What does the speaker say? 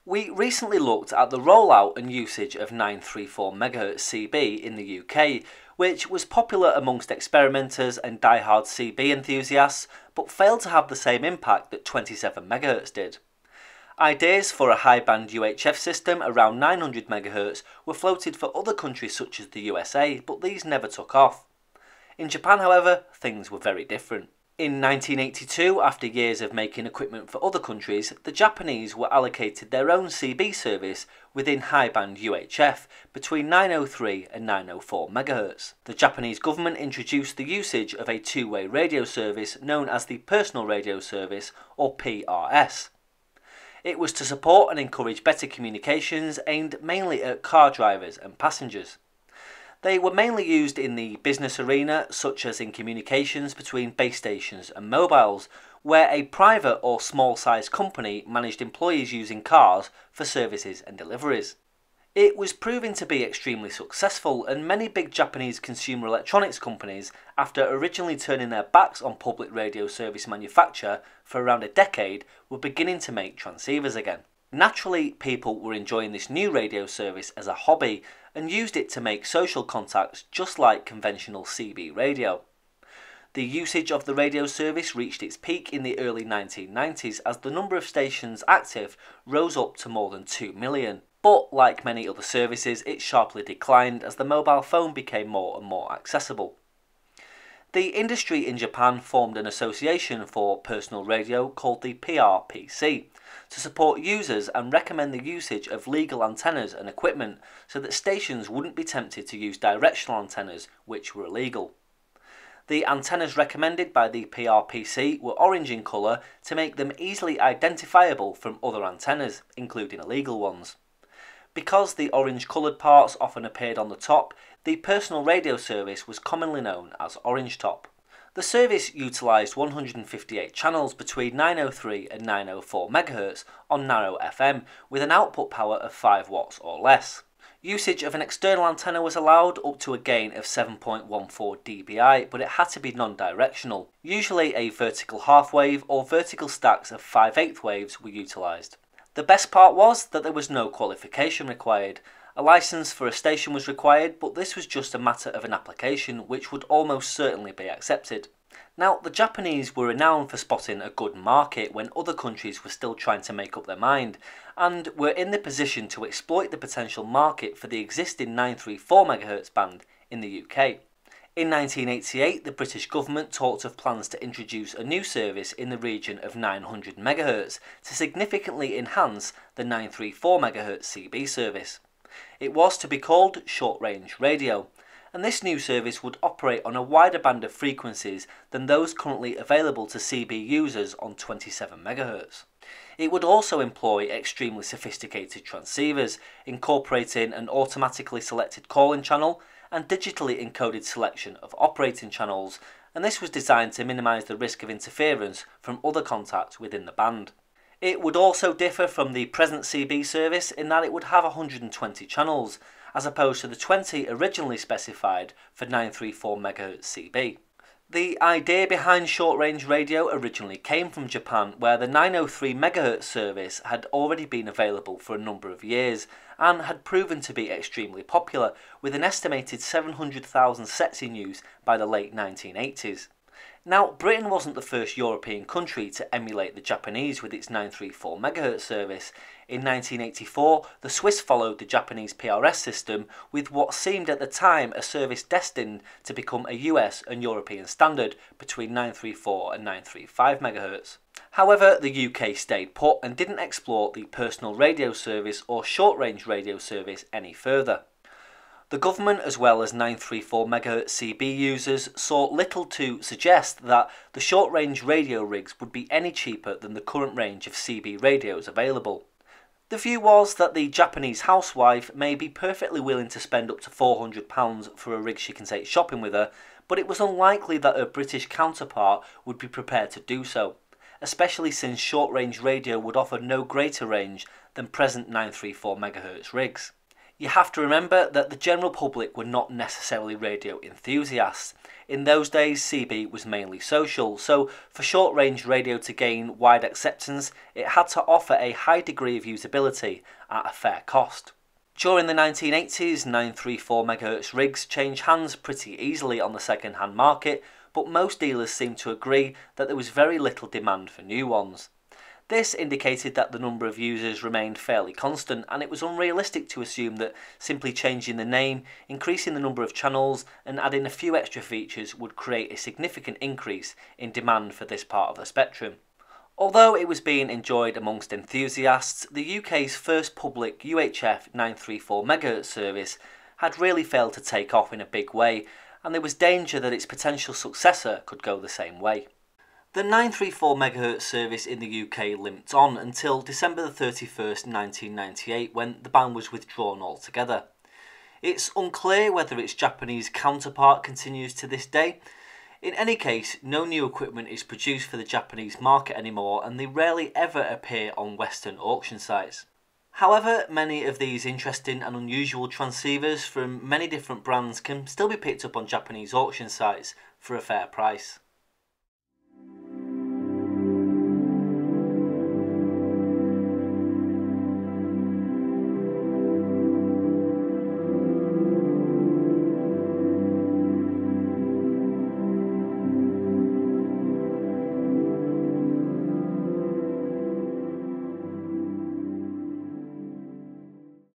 We recently looked at the rollout and usage of 934 MHz CB in the UK, which was popular amongst experimenters and die-hard CB enthusiasts, but failed to have the same impact that 27 MHz did. Ideas for a high-band UHF system around 900 MHz were floated for other countries such as the USA, but these never took off. In Japan, however, things were very different. In 1982, after years of making equipment for other countries, the Japanese were allocated their own CB service within high-band UHF between 903 and 904 MHz. The Japanese government introduced the usage of a two-way radio service known as the Personal Radio Service, or PRS. It was to support and encourage better communications aimed mainly at car drivers and passengers. They were mainly used in the business arena, such as in communications between base stations and mobiles, where a private or small-sized company managed employees using cars for services and deliveries. It was proving to be extremely successful, and many big Japanese consumer electronics companies, after originally turning their backs on public radio service manufacture for around a decade, were beginning to make transceivers again. Naturally, people were enjoying this new radio service as a hobby and used it to make social contacts just like conventional CB radio. The usage of the radio service reached its peak in the early 1990s as the number of stations active rose up to more than 2 million. But like many other services, it sharply declined as the mobile phone became more and more accessible. The industry in Japan formed an association for personal radio called the PRPC to support users and recommend the usage of legal antennas and equipment so that stations wouldn't be tempted to use directional antennas, which were illegal. The antennas recommended by the PRPC were orange in colour to make them easily identifiable from other antennas, including illegal ones. Because the orange coloured parts often appeared on the top, the personal radio service was commonly known as Orange Top. The service utilised 158 channels between 903 and 904 MHz on narrow FM with an output power of 5 watts or less. Usage of an external antenna was allowed up to a gain of 7.14 dBi, but it had to be non-directional. Usually a vertical half wave or vertical stacks of 5/8 waves were utilised. The best part was that there was no qualification required. A licence for a station was required, but this was just a matter of an application which would almost certainly be accepted. Now, the Japanese were renowned for spotting a good market when other countries were still trying to make up their mind, and were in the position to exploit the potential market for the existing 934 MHz band in the UK. In 1988, the British government talked of plans to introduce a new service in the region of 900 MHz to significantly enhance the 934 MHz CB service. It was to be called short-range radio, and this new service would operate on a wider band of frequencies than those currently available to CB users on 27 MHz. It would also employ extremely sophisticated transceivers, incorporating an automatically selected calling channel and digitally encoded selection of operating channels, and this was designed to minimise the risk of interference from other contacts within the band. It would also differ from the present CB service in that it would have 120 channels, as opposed to the 20 originally specified for 934 MHz CB. The idea behind short-range radio originally came from Japan, where the 903 MHz service had already been available for a number of years and had proven to be extremely popular, with an estimated 700,000 sets in use by the late 1980s. Now, Britain wasn't the first European country to emulate the Japanese with its 934 MHz service. In 1984, the Swiss followed the Japanese PRS system with what seemed at the time a service destined to become a US and European standard between 934 and 935 MHz. However, the UK stayed put and didn't explore the personal radio service or short-range radio service any further. The government, as well as 934 MHz CB users, saw little to suggest that the short-range radio rigs would be any cheaper than the current range of CB radios available. The view was that the Japanese housewife may be perfectly willing to spend up to £400 for a rig she can take shopping with her, but it was unlikely that her British counterpart would be prepared to do so, especially since short-range radio would offer no greater range than present 934 MHz rigs. You have to remember that the general public were not necessarily radio enthusiasts. In those days, CB was mainly social, so for short-range radio to gain wide acceptance, it had to offer a high degree of usability at a fair cost. During the 1980s, 934 MHz rigs changed hands pretty easily on the second-hand market, but most dealers seemed to agree that there was very little demand for new ones. This indicated that the number of users remained fairly constant, and it was unrealistic to assume that simply changing the name, increasing the number of channels and adding a few extra features would create a significant increase in demand for this part of the spectrum. Although it was being enjoyed amongst enthusiasts, the UK's first public UHF 934 MHz service had really failed to take off in a big way, and there was danger that its potential successor could go the same way. The 934 MHz service in the UK limped on until December 31st, 1998, when the ban was withdrawn altogether. It's unclear whether its Japanese counterpart continues to this day. In any case, no new equipment is produced for the Japanese market anymore, and they rarely ever appear on Western auction sites. However, many of these interesting and unusual transceivers from many different brands can still be picked up on Japanese auction sites for a fair price.